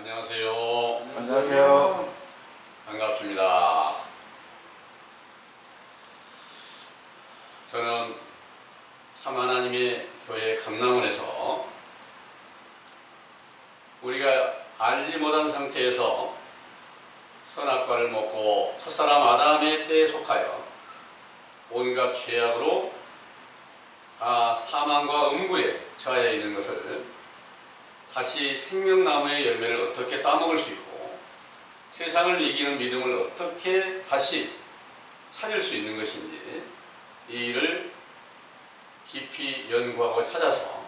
안녕하세요. 안녕하세요. 반갑습니다. 저는 참 하나님의 교회 감남원에서 우리가 알지 못한 상태에서 선악과를 먹고 첫사람 아담의 때에 속하여 온갖 죄악으로 다 사망과 음부에 처해 있는 것을 다시 생명나무의 열매를 어떻게 따먹을 수 있고 세상을 이기는 믿음을 어떻게 다시 찾을 수 있는 것인지 이 일을 깊이 연구하고 찾아서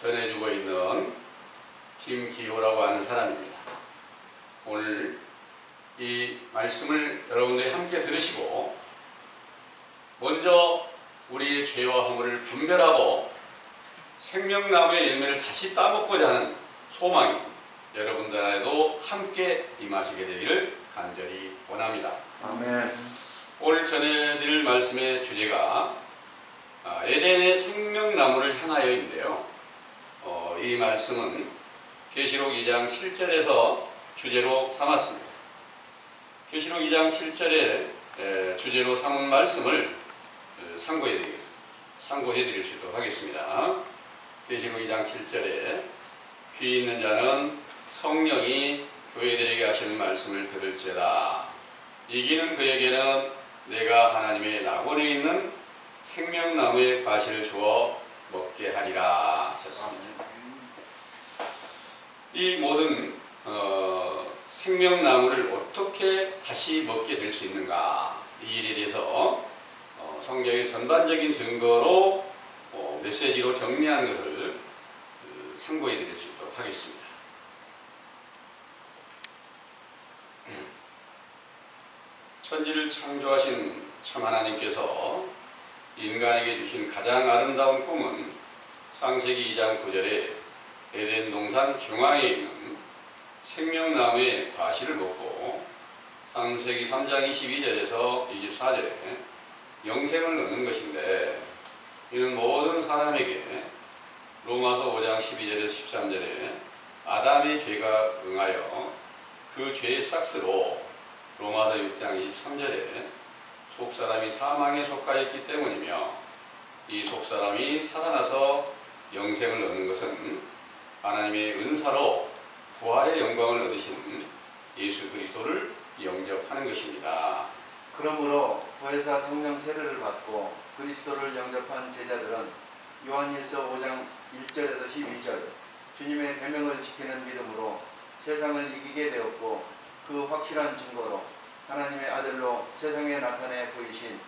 전해주고 있는 김기호라고 하는 사람입니다. 오늘 이 말씀을 여러분들이 함께 들으시고 먼저 우리의 죄와 허물을 분별하고 생명나무의 열매를 다시 따먹고자 하는 소망이 여러분들 안에도 함께 임하시게 되기를 간절히 원합니다. 아멘. 오늘 전해드릴 말씀의 주제가 에덴의 생명나무를 향하여인데요. 이 말씀은 계시록 2장 7절에서 주제로 삼았습니다. 계시록 2장 7절에 주제로 삼은 말씀을 상고해드릴 수 있도록 하겠습니다. 계시록 2장 7절에 귀 있는 자는 성령이 교회들에게 하시는 말씀을 들을지어다. 이기는 그에게는 내가 하나님의 낙원에 있는 생명나무의 과실을 주어 먹게 하리라 하셨습니다. 이 모든 생명나무를 어떻게 다시 먹게 될 수 있는가, 이 일에 대해서 성경의 전반적인 증거로 메시지로 정리한 것을 상고해 드릴 수 있도록 하겠습니다. 천지를 창조하신 참 하나님께서 인간에게 주신 가장 아름다운 꿈은 창세기 2장 9절에 에덴 동산 중앙에 있는 생명나무의 과실을 먹고 창세기 3장 22절에서 24절에 영생을 얻는 것인데, 이는 모든 사람에게 로마서 5장 12절에서 13절에 아담의 죄가 응하여 그 죄의 싹스로 로마서 6장 23절에 속사람이 사망에 속하였기 때문이며, 이 속사람이 살아나서 영생을 얻는 것은 하나님의 은사로 부활의 영광을 얻으신 예수 그리스도를 영접하는 것입니다. 그러므로 보혜사 성령 세례를 받고 그리스도를 영접한 제자들은 요한일서 5장 1절에서 12절 주님의 계명을 지키는 믿음으로 세상을 이기게 되었고, 그 확실한 증거로 하나님의 아들로 세상에 나타내 보이신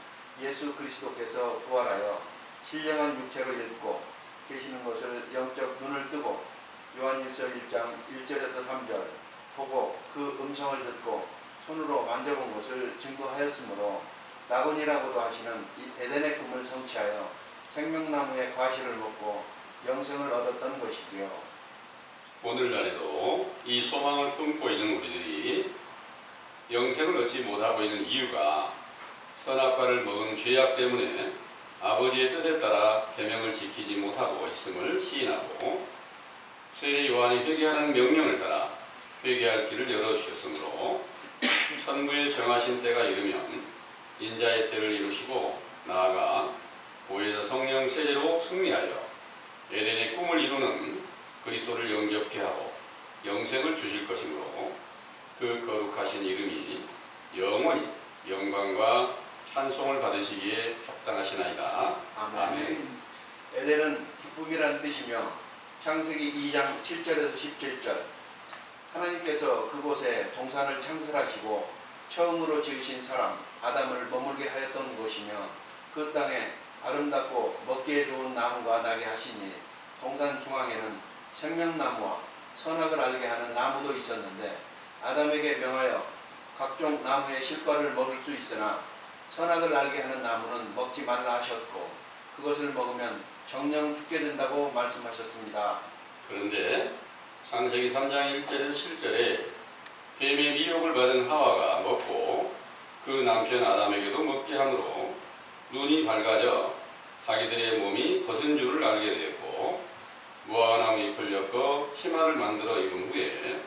예수 그리스도께서 부활하여 신령한 육체로 읽고 계시는 것을 영적 눈을 뜨고 요한일서 1장 1절에서 3절 보고 그 음성을 듣고 손으로 만져본 것을 증거하였으므로 낙원이라고도 하시는 이 에덴의 꿈을 성취하여 생명나무의 과실을 먹고 영생을 얻었던 것이지요. 오늘날에도 이 소망을 품고 있는 우리들이 영생을 얻지 못하고 있는 이유가 선악과를 먹은 죄악 때문에 아버지의 뜻에 따라 계명을 지키지 못하고 있음을 시인하고, 세례 요한이 회개하는 명령을 따라 회개할 길을 열어주셨으므로 천부에 정하신 때가 이르면 인자의 때를 이루시고 나아가 보혜사 성령 세례로 승리하여 에덴의 꿈을 이루는 그리스도를 영접케 하고 영생을 주실 것이므로 그 거룩하신 이름이 영원히 영광과 찬송을 받으시기에 합당하시나이다. 아멘. 에덴은 기쁨이란 뜻이며 창세기 2장 7절에서 17절 하나님께서 그곳에 동산을 창설하시고 처음으로 지으신 사람 아담을 머물게 하였던 곳이며, 그 땅에 아름답고 먹기에 좋은 나무가 나게 하시니 동산 중앙에는 생명나무와 선악을 알게 하는 나무도 있었는데, 아담에게 명하여 각종 나무의 실과를 먹을 수 있으나 선악을 알게 하는 나무는 먹지 말라 하셨고, 그것을 먹으면 정녕 죽게 된다고 말씀하셨습니다. 그런데 창세기 3장 1절에서 7절에 뱀의 미혹을 받은 하와가 먹고 그 남편 아담에게도 먹게 하므로 눈이 밝아져 자기들의 몸이 벗은 줄을 알게 되었고, 무화과나무 잎을 엮어 치마를 만들어 입은 후에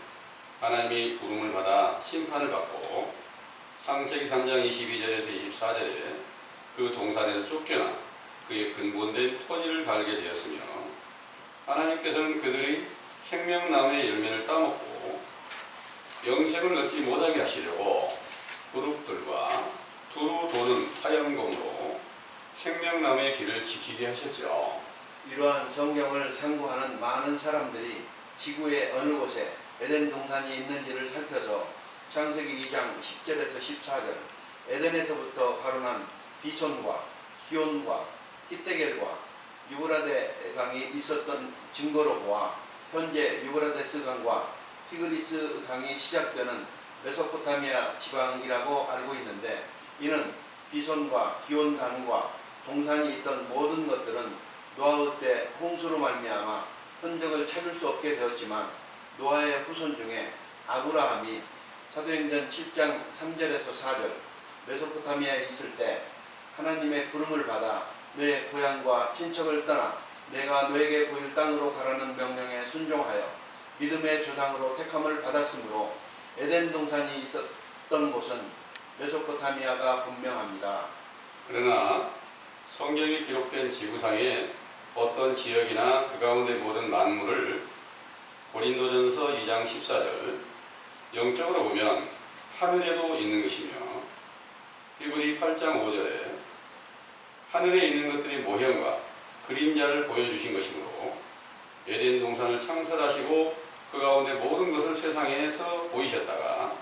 하나님의 부름을 받아 심판을 받고 창세기 3장 22절에서 24절에 그 동산에서 쫓겨나 그의 근본된 토지를 갈게 되었으며 하나님께서는 그들이 생명나무의 열매를 따먹고 영생을 얻지 못하게 하시려고 그룹들과 두루 도는 화염검으로 생명나무의 길을 지키게 하셨죠. 이러한 성경을 상고하는 많은 사람들이 지구의 어느 곳에 에덴 동산이 있는지를 살펴서 창세기 2장 10절에서 14절 에덴에서부터 발원한 비손과 기온과 히데겔과 유브라데 강이 있었던 증거로 보아 현재 유브라데스 강과 티그리스 강이 시작되는 메소포타미아 지방이라고 알고 있는데, 이는 비손과 기온 강과 동산이 있던 모든 것들은 노아의 때 홍수로 말미암아 흔적을 찾을 수 없게 되었지만 노아의 후손 중에 아브라함이 사도행전 7장 3절에서 4절 메소포타미아에 있을 때 하나님의 부름을 받아 내 고향과 친척을 떠나 내가 너에게 보일 땅으로 가라는 명령에 순종하여 믿음의 조상으로 택함을 받았으므로 에덴 동산이 있었던 곳은 메소포타미아가 분명합니다. 그러나 성경에 기록된 지구상의 어떤 지역이나 그 가운데 모든 만물을 고린도전서 2장 14절 영적으로 보면 하늘에도 있는 것이며 히브리 8장 5절에 하늘에 있는 것들이 모형과 그림자를 보여주신 것이므로 에덴 동산을 창설하시고 그 가운데 모든 것을 세상에서 보이셨다가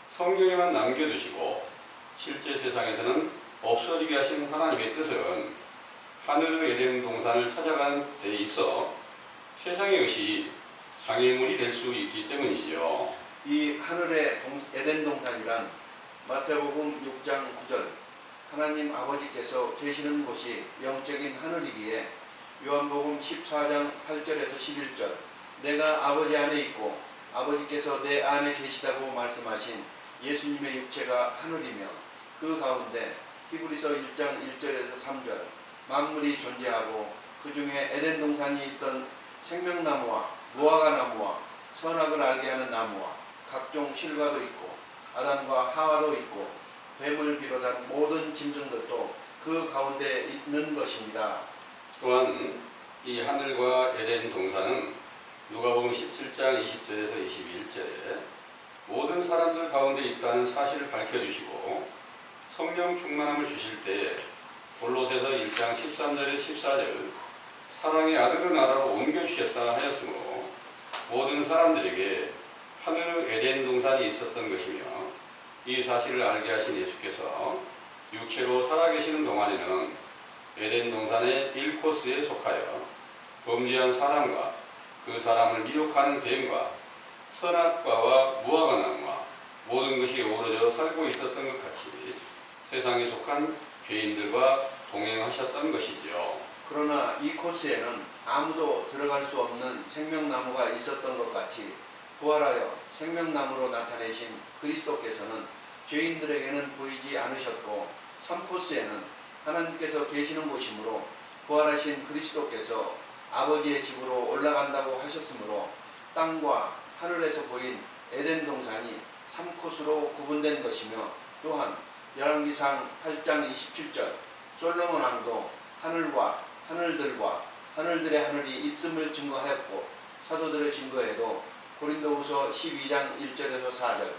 성경에만 남겨두시고 실제 세상에서는 없어지게 하신 하나님의 뜻은 하늘의 에덴 동산을 찾아간 데 있어 세상의 것이 장애물이 될 수 있기 때문이죠. 이 하늘의 에덴 동산이란 마태복음 6장 9절 하나님 아버지께서 계시는 곳이 영적인 하늘이기에 요한복음 14장 8절에서 11절 내가 아버지 안에 있고 아버지께서 내 안에 계시다고 말씀하신 예수님의 육체가 하늘이며 그 가운데 히브리서 1장 1절에서 3절 만물이 존재하고 그 중에 에덴 동산이 있던 생명나무와 무화과 나무와 선악을 알게 하는 나무와 각종 실과도 있고 아담과 하와도 있고 뱀을 비롯한 모든 짐승들도 그 가운데 있는 것입니다. 또한 이 하늘과 에덴 동산은 누가복음 17장 20절에서 21절에 모든 사람들 가운데 있다는 사실을 밝혀주시고 성령 충만함을 주실 때에 골로새서 1장 13절에서 14절 사랑의 아들의 나라로 옮겨주셨다 하였으므로 모든 사람들에게 하늘의 에덴 동산이 있었던 것이며 이 사실을 알게 하신 예수께서 육체로 살아계시는 동안에는 에덴 동산의 1코스에 속하여 범죄한 사람과 그 사람을 미혹하는 뱀과 선악과와 무화과나무와 모든 것이 어우러져 살고 있었던 것 같이 세상에 속한 죄인들과 동행하셨던 것이지요. 그러나 이 코스에는 아무도 들어갈 수 없는 생명나무가 있었던 것 같이 부활하여 생명나무로 나타내신 그리스도께서는 죄인들에게는 보이지 않으셨고 3코스에는 하나님께서 계시는 곳이므로 부활하신 그리스도께서 아버지의 집으로 올라간다고 하셨으므로 땅과 하늘에서 보인 에덴 동산이 3코스로 구분된 것이며 또한 열왕기상 8장 27절 솔로몬 왕도 하늘과 하늘들과 하늘들의 하늘이 있음을 증거하였고 사도들의 증거에도 고린도후서 12장 1절에서 4절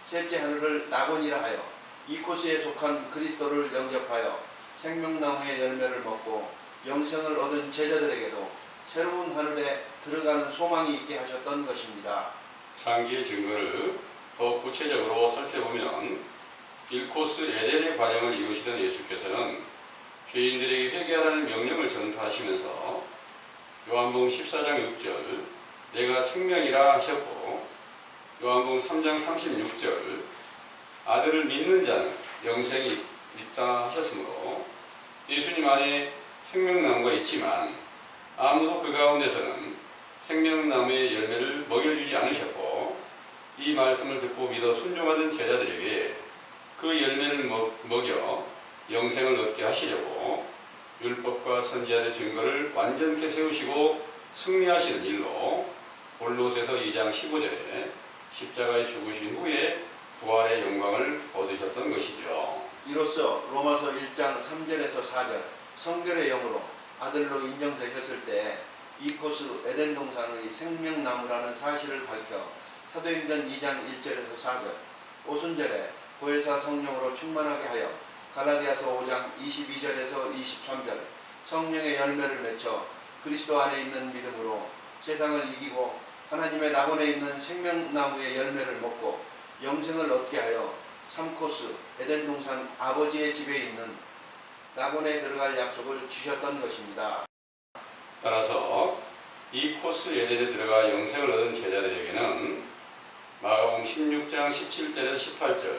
셋째 하늘을 낙원이라 하여 이 코스에 속한 그리스도를 영접하여 생명나무의 열매를 먹고 영생을 얻은 제자들에게도 새로운 하늘에 들어가는 소망이 있게 하셨던 것입니다. 상기의 증거를 더 구체적으로 살펴보면 1코스 에덴의 과정을 이루시던 예수께서는 죄인들에게 회개하라는 명령을 전파하시면서 요한복음 14장 6절 내가 생명이라 하셨고 요한복음 3장 36절 아들을 믿는 자는 영생이 있다 하셨으므로 예수님 안에 생명나무가 있지만 아무도 그 가운데서는 생명나무의 열매를 먹여주지 않으셨고 이 말씀을 듣고 믿어 순종하던 제자들에게 그 열매를 먹여 영생을 얻게 하시려고 율법과 선지자의 증거를 완전케 세우시고 승리하시는 일로 골로새서 2장 15절에 십자가에 죽으신 후에 부활의 영광을 얻으셨던 것이죠. 이로써 로마서 1장 3절에서 4절 성결의 영으로 아들로 인정되셨을 때 이코스 에덴 동산의 생명나무라는 사실을 밝혀 사도행전 2장 1절에서 4절 오순절에 보혜사 성령으로 충만하게 하여 갈라디아서 5장 22절에서 23절 성령의 열매를 맺혀 그리스도 안에 있는 믿음으로 세상을 이기고 하나님의 낙원에 있는 생명나무의 열매를 먹고 영생을 얻게 하여 3코스 에덴 동산 아버지의 집에 있는 낙원에 들어갈 약속을 주셨던 것입니다. 따라서 이 코스 에덴에 들어가 영생을 얻은 제자들에게는 마가복음 16장 17절에서 18절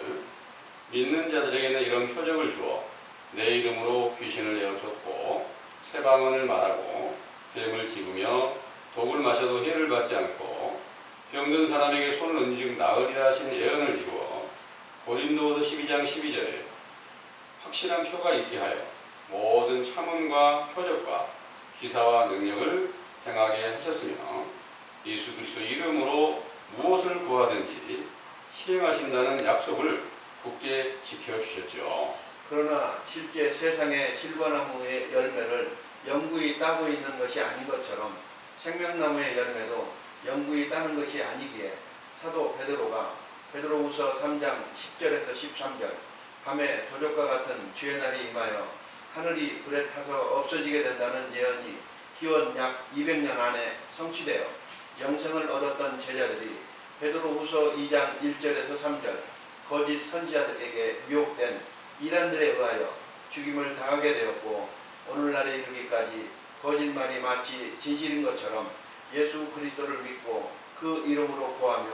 믿는 자들에게는 이런 표적을 주어 내 이름으로 귀신을 내어쫓고 새 방언을 말하고 뱀을 집으며 독을 마셔도 해를 받지 않고 병든 사람에게 손을 얹으면 나으리라 하신 예언을 이루어 고린도후서 12장 12절에 확실한 표가 있게 하여 모든 참음과 표적과 기사와 능력을 행하게 하셨으며 예수 그리스도 이름으로 무엇을 구하든지 시행하신다는 약속을 굳게 지켜주셨죠. 그러나 실제 세상의 실과나무의 열매를 영구히 따고 있는 것이 아닌 것처럼 생명나무의 열매도 영구히 따는 것이 아니기에 사도 베드로가 베드로후서 3장 10절에서 13절 밤에 도적과 같은 주의 날이 임하여 하늘이 불에 타서 없어지게 된다는 예언이 기원 약 200년 안에 성취되어 영생을 얻었던 제자들이 베드로후서 2장 1절에서 3절 거짓 선지자들에게 미혹된 이단들에 의하여 죽임을 당하게 되었고 오늘날에 이르기까지 거짓말이 마치 진실인 것처럼 예수 그리스도를 믿고 그 이름으로 구하며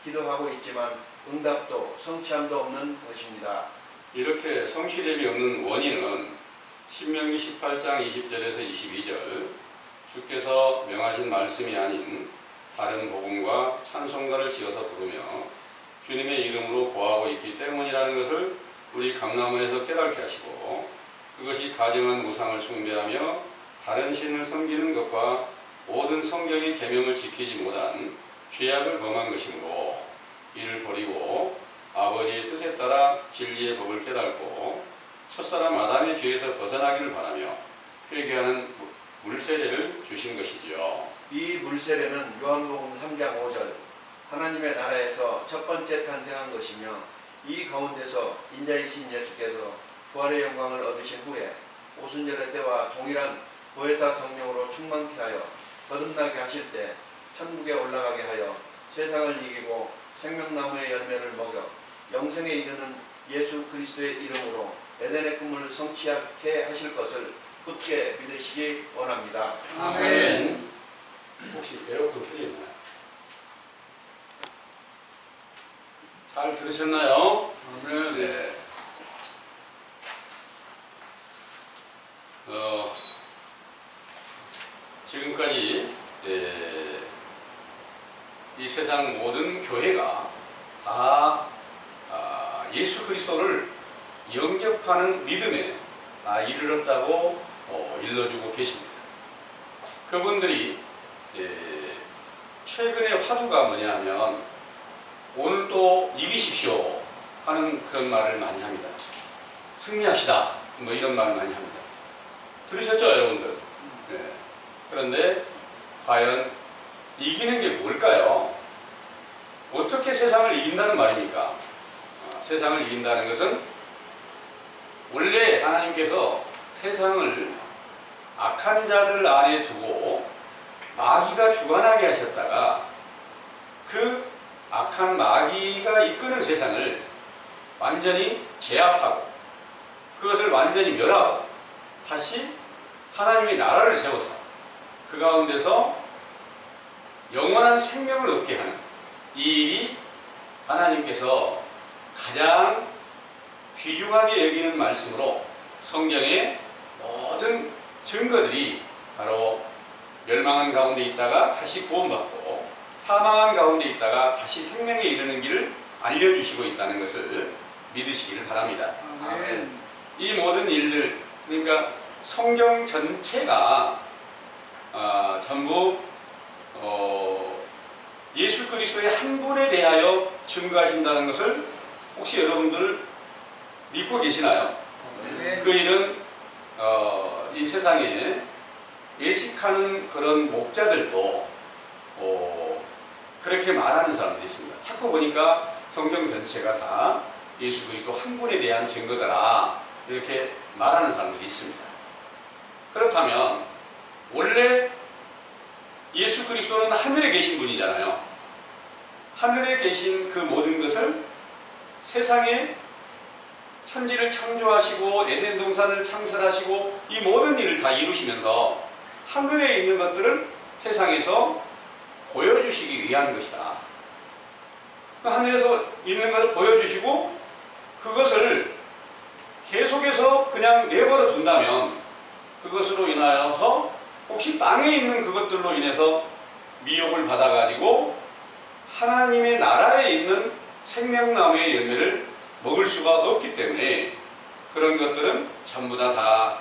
기도하고 있지만 응답도 성취함도 없는 것입니다. 이렇게 성취됨이 없는 원인은 신명기 18장 20절에서 22절 주께서 명하신 말씀이 아닌 다른 복음과 찬송가를 지어서 부르며 주님의 이름으로 구하고 있기 때문이라는 것을 우리 강남원에서 깨닫게 하시고 그것이 가증한 우상을 숭배하며 다른 신을 섬기는 것과 모든 성경의 계명을 지키지 못한 죄악을 범한 것이므로 이를 버리고 아버지의 뜻에 따라 진리의 법을 깨닫고 첫사람 아담의 죄에서 벗어나기를 바라며 회개하는 물세례를 주신 것이지요. 이 물세례는 요한복음 3장 5절 하나님의 나라에서 첫 번째 탄생한 것이며 이 가운데서 인자이신 예수께서 부활의 영광을 얻으신 후에 오순절의 때와 동일한 보혜사 성령으로 충만케 하여 거듭나게 하실 때 천국에 올라가게 하여 세상을 이기고 생명나무의 열매를 먹여 영생에 이르는 예수 그리스도의 이름으로 에덴의 꿈을 성취하게 하실 것을 굳게 믿으시기 원합니다. 아멘. 혹시 에어컨 켜져 있나요? 잘 들으셨나요? 네. 지금까지 이 세상 모든 교회가 다 예수 그리스도를 영접하는 믿음에 이르렀다고 일러주고 계십니다. 그분들이 최근의 화두가 뭐냐 하면 오늘 또 이기십시오 하는 그런 말을 많이 합니다. 승리하시다 뭐 이런 말을 많이 합니다. 들으셨죠 여러분들? 네. 그런데 과연 이기는 게 뭘까요? 어떻게 세상을 이긴다는 말입니까? 세상을 이긴다는 것은 원래 하나님께서 세상을 악한 자들 안에 두고 마귀가 주관하게 하셨다가 그 악한 마귀가 이끄는 세상을 완전히 제압하고 그것을 완전히 멸하고 다시 하나님의 나라를 세워서 그 가운데서 영원한 생명을 얻게 하는 이 일이 하나님께서 가장 귀중하게 여기는 말씀으로 성경의 모든 증거들이 바로 멸망한 가운데 있다가 다시 구원받고 사망한 가운데 있다가 다시 생명에 이르는 길을 알려주시고 있다는 것을 믿으시기를 바랍니다. 아멘. 이 모든 일들, 그러니까 성경 전체가 전부 예수 그리스도의 한 분에 대하여 증거하신다는 것을 혹시 여러분들 믿고 계시나요? 그 일은 이 세상에 예식하는 그런 목자들도 그렇게 말하는 사람들이 있습니다. 자꾸 보니까 성경 전체가 다 예수 그리스도 한 분에 대한 증거더라 이렇게 말하는 사람들이 있습니다. 그렇다면 원래 예수 그리스도는 하늘에 계신 분이잖아요. 하늘에 계신 그 모든 것을 세상에 천지를 창조하시고 에덴 동산을 창설하시고 이 모든 일을 다 이루시면서 하늘에 있는 것들을 세상에서 보여주시기 위한 것이다. 그 하늘에서 있는 것을 보여주시고 그것을 계속해서 그냥 내버려 둔다면 그것으로 인하여서 혹시 땅에 있는 그것들로 인해서 미혹을 받아가지고 하나님의 나라에 있는 생명나무의 열매를 먹을 수가 없기 때문에 그런 것들은 전부 다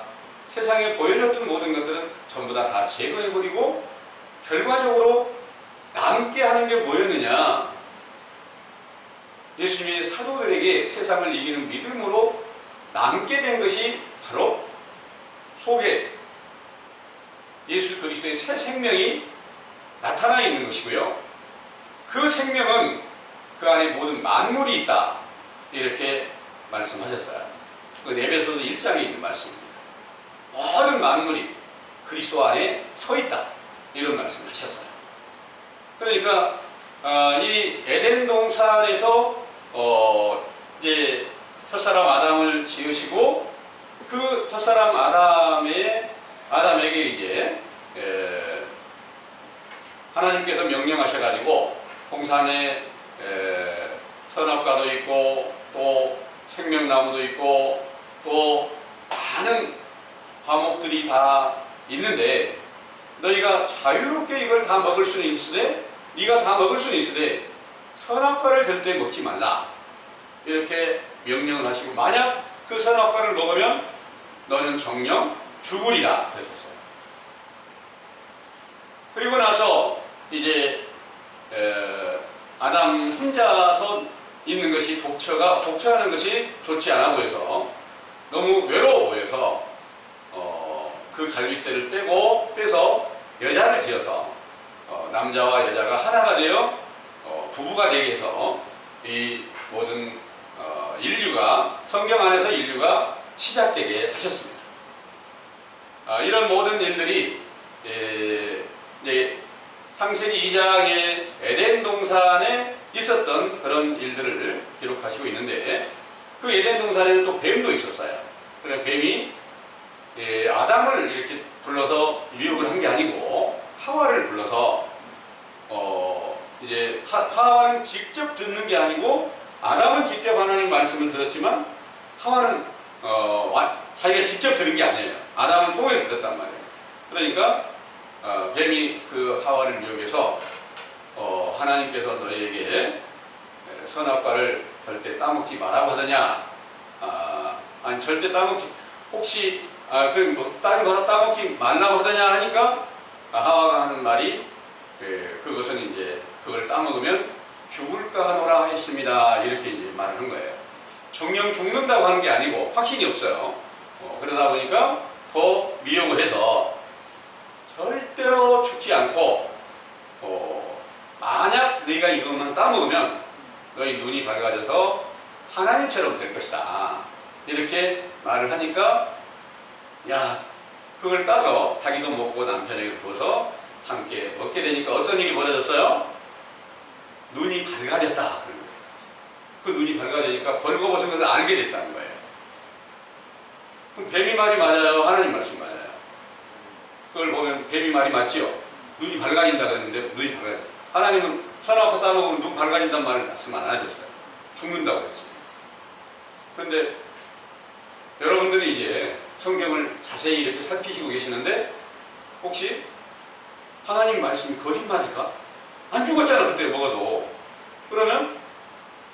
세상에 보여줬던 모든 것들은 전부 다 제거해버리고 결과적으로 남게 하는 게 뭐였느냐? 예수님이 사도들에게 세상을 이기는 믿음으로 남게 된 것이 바로 속에 예수 그리스도의 새 생명이 나타나 있는 것이고요. 그 생명은 그 안에 모든 만물이 있다. 이렇게 말씀하셨어요. 그 에베소서 1장에 있는 말씀입니다. 모든 만물이 그리스도 안에 서 있다. 이런 말씀을 하셨어요. 그러니까 이 에덴 동산에서 이제 첫사람 아담을 지으시고 그 첫사람 아담에게 이제 하나님께서 명령하셔가지고 동산에 선악과도 있고 또 생명나무도 있고 또 많은 과목들이 다 있는데 너희가 자유롭게 이걸 다 먹을 수는 있으되 네가 다 먹을 수는 있으되 선악과를 절대 먹지 말라 이렇게 명령을 하시고 만약 그 선악과를 먹으면 너는 정녕 죽으리라 그러셨어요. 그리고 나서 이제 아담 혼자서 있는 것이 독처하는 것이 좋지 않아 보여서 너무 외로워 보여서 그 갈빗대를 빼서 여자를 지어서 남자와 여자가 하나가 되어 부부가 되게 해서 이 모든 인류가 성경 안에서 인류가 시작되게 하셨습니다. 이런 모든 일들이 창세기 2장의 에덴 동산에 있었던 그런 일들을 기록하시고 있는데 그 에덴 동산에는 또 뱀도 있었어요. 그래서 뱀이 아담을 이렇게 불러서 유혹을 한 게 아니고 하와를 불러서 이제 하와는 직접 듣는 게 아니고 아담은 직접 하나님 말씀을 들었지만 하와는 자기가 직접 들은 게 아니에요. 아담을 통해서 들었단 말이에요. 그러니까 뱀이 그 하와를 유혹해서 하나님께서 너희에게 선악과를 절대 따먹지 말라고 하더냐? 아니 절대 따먹지 혹시 그럼 뭐 다른 거 따먹지 말라고 하더냐 하니까 하와가 하는 말이 그것은 이제 그걸 따먹으면 죽을까 하노라 했습니다. 이렇게 이제 말을 한 거예요. 정령 죽는다고 하는 게 아니고 확신이 없어요. 그러다 보니까 더 미혹을 해서 절대로 죽지 않고 만약 네가 이것만 따먹으면 너희 눈이 밝아져서 하나님처럼 될 것이다. 이렇게 말을 하니까 야 그걸 따서 자기도 먹고 남편에게 주어서 함께 먹게 되니까 어떤 일이 벌어졌어요? 눈이 밝아졌다. 그 눈이 밝아지니까 벌거벗은 것을 알게 됐다는 거예요. 그럼 뱀이 말이 맞아요? 하나님 말씀 맞아요? 그걸 보면 뱀이 말이 맞지요? 눈이 밝아진다 그랬는데 눈이 밝아져. 하나님은 선악과 따먹으면 눈 밝아진다는 말을 말씀 안 하셨어요. 죽는다고 그랬어요. 그런데 여러분들이 이제 성경을 자세히 이렇게 살피시고 계시는데 혹시 하나님 말씀이 거짓말일까? 안 죽었잖아 그때 먹어도. 그러면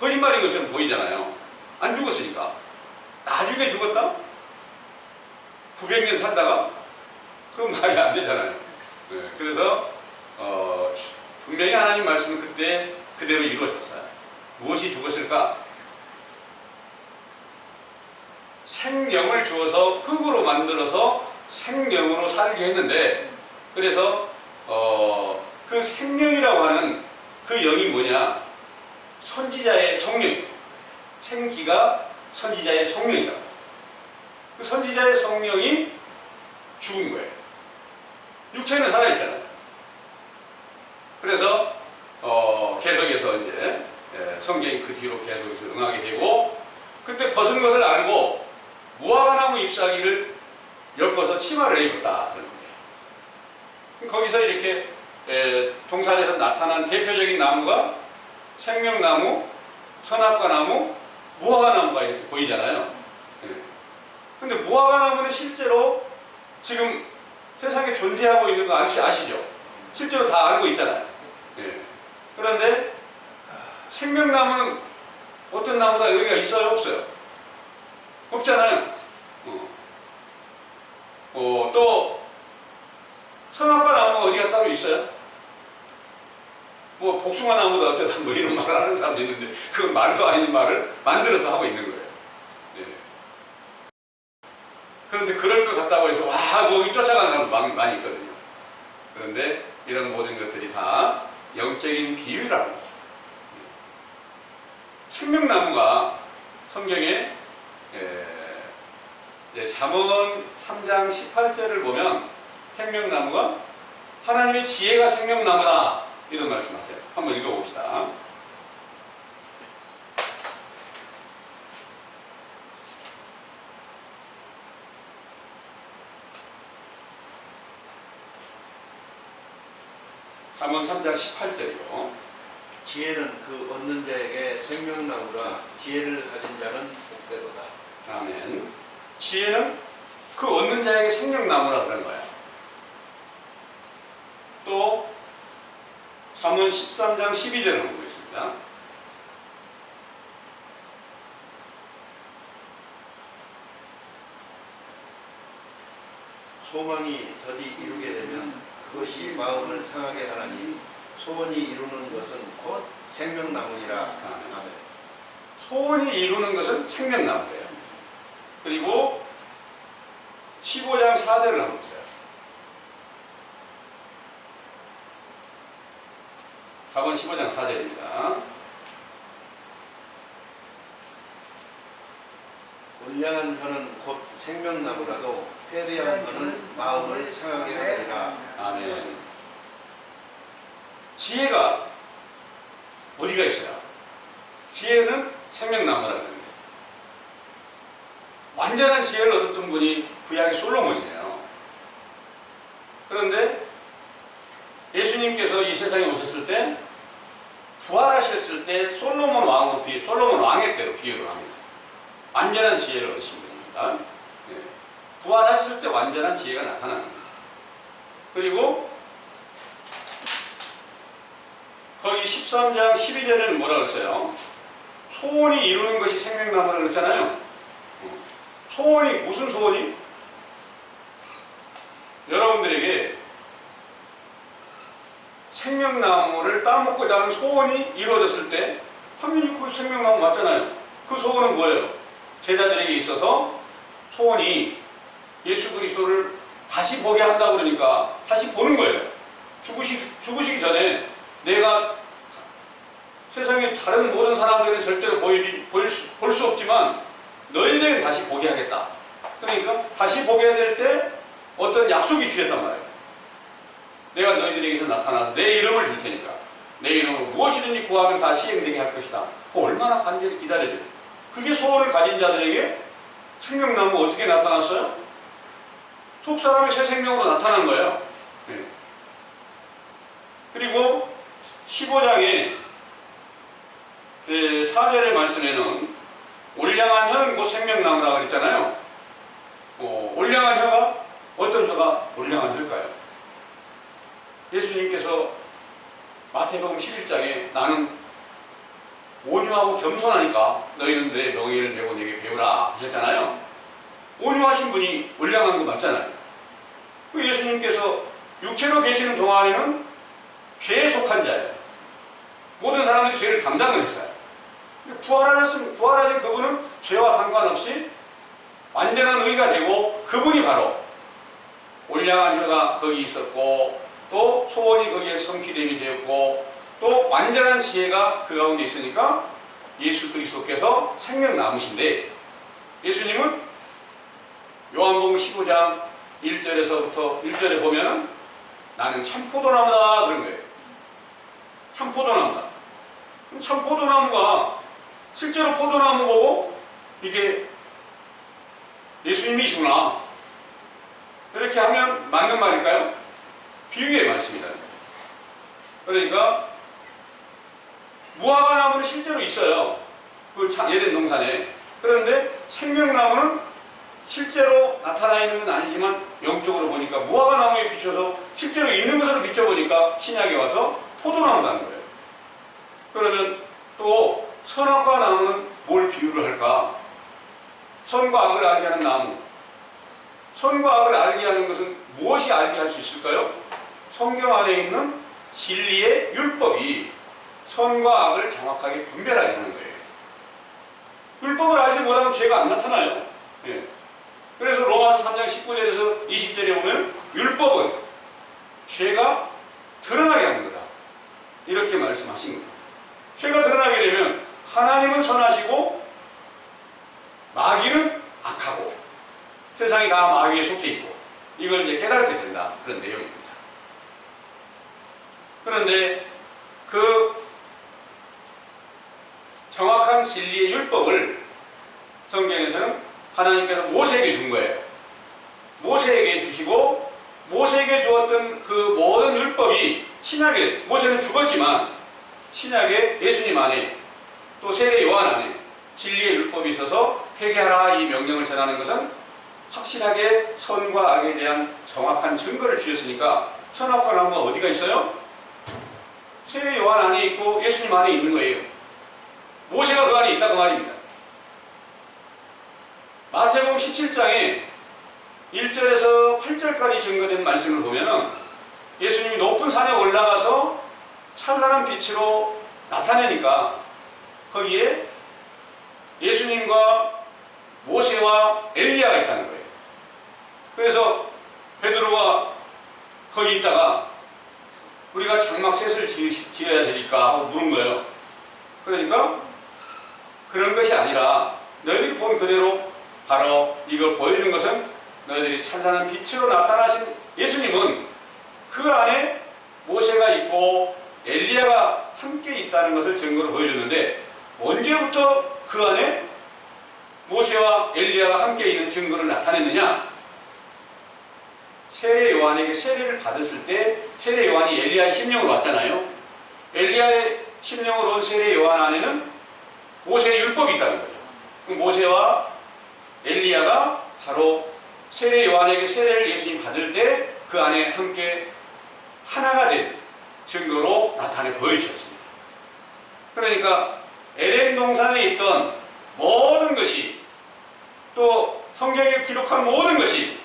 거짓말인 것처럼 보이잖아요. 안 죽었으니까. 나중에 죽었다? 900년 살다가? 그건 말이 안 되잖아요. 그래서 분명히 하나님 말씀은 그때 그대로 이루어졌어요. 무엇이 죽었을까? 생명을 주어서 흙으로 만들어서 생명으로 살게 했는데, 그래서 그 생명이라고 하는 그 영이 뭐냐? 선지자의 성령이에요. 생기가 선지자의 성령이다. 그 선지자의 성령이 죽은 거예요. 육체는 살아있잖아요. 그래서 계속해서 이제 성경이 그 뒤로 계속해서 응하게 되고, 그때 벗은 것을 알고 무화과나무 잎사귀를 엮어서 치마를 입었다 그런 거예요. 거기서 이렇게 동산에서 나타난 대표적인 나무가 생명나무, 선악과나무, 무화과나무가 이렇게 보이잖아요. 근데 무화과나무는 실제로 지금 세상에 존재하고 있는 거 아시죠? 실제로 다 알고 있잖아요. 그런데 생명나무는 어떤 나무가 여기가 있어요? 없어요? 없잖아요. 또 선악과나무가 어디가 따로 있어요? 뭐 복숭아나무도 어쩌다 뭐 이런 말을 하는 사람도 있는데, 그건 말도 아닌 말을 만들어서 하고 있는 거예요. 그런데 그럴 것 같다고 해서 와 거기 쫓아가는 사람 많이 있거든요. 그런데 이런 모든 것들이 다 영적인 비유라는 거죠. 생명나무가 성경에 잠언 3장 18절을 보면 생명나무가 하나님의 지혜가 생명나무다 이런 말씀하세요. 한번 읽어봅시다. 잠언 3장 18절이요. 지혜는 그 얻는 자에게 생명나무라 지혜를 가진 자는 복되도다. 아멘. 지혜는 그 얻는 자에게 생명나무라 그런 거야. 또 잠언 13장 12절을 보겠습니다. 소망이 더디 이루게 되면 그것이 마음을 상하게 하나니 소원이 이루는 것은 곧 생명나무니라. 아멘. 소원이 이루는 것은 생명나무예요. 그리고 15장 4절을 한번 보세요. 잠언 15장 4절입니다. 올량한 혀는 곧 생명나무라도 회리한 혀는 마음을 상하게 하리라. 아멘. 지혜가 어디가 있어요? 지혜는 생명나무라는 거예요. 완전한 지혜를 얻었던 분이 구약의 솔로몬이에요. 그런데 예수님께서 이 세상에 오셨을 때, 부활하셨을 때 솔로몬 왕의 때로 비유를 합니다. 완전한 지혜를 얻으신 분입니다. 부활하셨을 때 완전한 지혜가 나타납니다. 그리고 거기 13장 12절에는 뭐라 그랬어요? 소원이 이루는 것이 생명나무라 그랬잖아요. 소원이 무슨 소원이? 여러분들에게 생명나무를 따먹고자 하는 소원이 이루어졌을 때 당연히 그 생명나무 맞잖아요. 그 소원은 뭐예요? 제자들에게 있어서 소원이 예수 그리스도를 다시 보게 한다고 그러니까 다시 보는 거예요. 죽으시기 전에 내가 세상의 다른 모든 사람들은 절대로 볼 수 없지만 너희들은 다시 보게 하겠다. 그러니까 다시 보게 될 때 어떤 약속이 주셨단 말이에요. 내가 너희들에게서 나타나서 내 이름을 줄 테니까 내 이름으로 무엇이든지 구하면 다 시행되게 할 것이다. 얼마나 간절히 기다려줘요. 그게 소원을 가진 자들에게 생명나무 어떻게 나타났어요? 속사람의 새 생명으로 나타난 거예요. 네. 그리고 15장의 4절의 말씀에는 올량한 혀는 곧 생명나무라고 그랬잖아요. 올량한 혀가 어떤 혀가 올량한 혀일까요? 예수님께서 마태복음 11장에 나는 온유하고 겸손하니까 너희는 내 명예를 메고 내게 배우라 하셨잖아요. 온유하신 분이 올량한 거 맞잖아요. 예수님께서 육체로 계시는 동안에는 죄에 속한 자예요. 모든 사람들이 죄를 담당을 했어요. 부활하신 그분은 죄와 상관없이 완전한 의가 되고, 그분이 바로 올량한 혀가 거기 있었고, 또 소원이 거기에 성취됨이 되었고, 또 완전한 지혜가 그 가운데 있으니까 예수 그리스도께서 생명나무신데, 예수님은 요한복음 15장 1절에서부터 1절에 보면은 나는 참포도나무다 그런 거예요. 참포도나무다. 참포도나무가 실제로 포도나무 보고 이게 예수님이시구나 이렇게 하면 맞는 말일까요? 비유의 말씀이다. 그러니까 무화과나무는 실제로 있어요. 그 예덴 동산에. 그런데 생명나무는 실제로 나타나 있는 건 아니지만 영적으로 보니까 무화과나무에 비춰서 실제로 있는 것으로 비춰보니까 신약에 와서 포도나무라는 거예요. 그러면 또 선악과 나무는 뭘 비유를 할까? 선과 악을 알게 하는 나무. 선과 악을 알게 하는 것은 무엇이 알게 할 수 있을까요? 성경 안에 있는 진리의 율법이 선과 악을 정확하게 분별하게 하는 거예요. 율법을 알지 못하면 죄가 안 나타나요. 예. 그래서 로마서 3장 19절에서 20절에 보면 율법은 죄가 드러나게 하는 거다. 이렇게 말씀하신 겁니다. 죄가 드러나게 되면 하나님은 선하시고 마귀는 악하고 세상이 다 마귀에 속해 있고 이걸 이제 깨닫게 된다. 그런 내용입니다. 그런데 그 정확한 진리의 율법을 성경에서는 하나님께서 모세에게 준 거예요. 모세에게 주시고 모세에게 주었던 그 모든 율법이 신약에, 모세는 죽었지만 신약에 예수님 안에 또 세례 요한 안에 진리의 율법이 있어서 회개하라 이 명령을 전하는 것은 확실하게 선과 악에 대한 정확한 증거를 주셨으니까 선악과 나무가 어디가 있어요? 세례 요한 안에 있고 예수님 안에 있는 거예요. 모세가 그 안에 있다 그 말입니다. 마태복음 17장에 1절에서 8절까지 증거된 말씀을 보면은 예수님이 높은 산에 올라가서 찬란한 빛으로 나타내니까 거기에 예수님과 모세와 엘리야가 있다는 거예요. 그래서 베드로가 거기 있다가 우리가 장막셋을 지어야 되니까 하고 물은 거예요. 그러니까 그런 것이 아니라 너희들이 본 그대로 바로 이걸 보여주는 것은 너희들이 찬란한 빛으로 나타나신 예수님은 그 안에 모세가 있고 엘리야가 함께 있다는 것을 증거로 보여줬는데 언제부터 그 안에 모세와 엘리야가 함께 있는 증거를 나타냈느냐? 세례 요한에게 세례를 받았을 때 세례 요한이 엘리야의 심령으로 왔잖아요. 엘리야의 심령으로 온 세례 요한 안에는 모세의 율법이 있다는 거죠. 모세와 엘리야가 바로 세례 요한에게 세례를 예수님 받을 때 그 안에 함께 하나가 된 증거로 나타내 보여주셨습니다. 그러니까 에덴 동산에 있던 모든 것이 또 성경에 기록한 모든 것이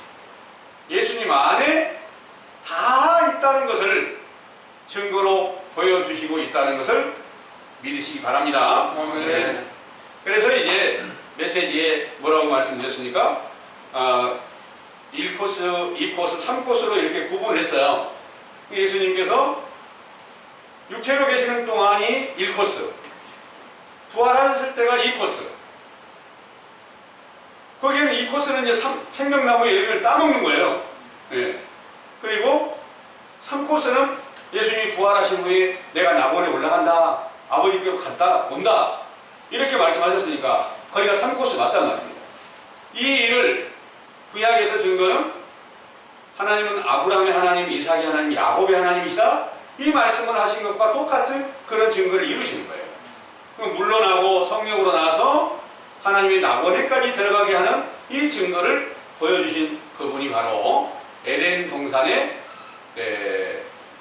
예수님 안에 다 있다는 것을 증거로 보여주시고 있다는 것을 믿으시기 바랍니다. 네. 그래서 이제 메시지에 뭐라고 말씀드렸습니까? 1코스, 2코스, 3코스로 이렇게 구분했어요. 예수님께서 육체로 계시는 동안이 1코스, 부활하셨을 때가 2코스. 거기에는 2코스는 이제 생명나무의 열매를 따먹는 거예요. 네. 그리고 3코스는 예수님이 부활하신 후에 내가 낙원에 올라간다, 아버지께로 갔다 온다 이렇게 말씀하셨으니까 거기가 3코스 맞단 말입니다. 이 일을 구약에서 증거는 하나님은 아브라함의 하나님, 이삭의 하나님, 야곱의 하나님이시다 이 말씀을 하신 것과 똑같은 그런 증거를 이루시는 거예요. 물러나고 성령으로 나와서 하나님의 낙원에까지 들어가게 하는 이 증거를 보여주신 그분이 바로 에덴 동산의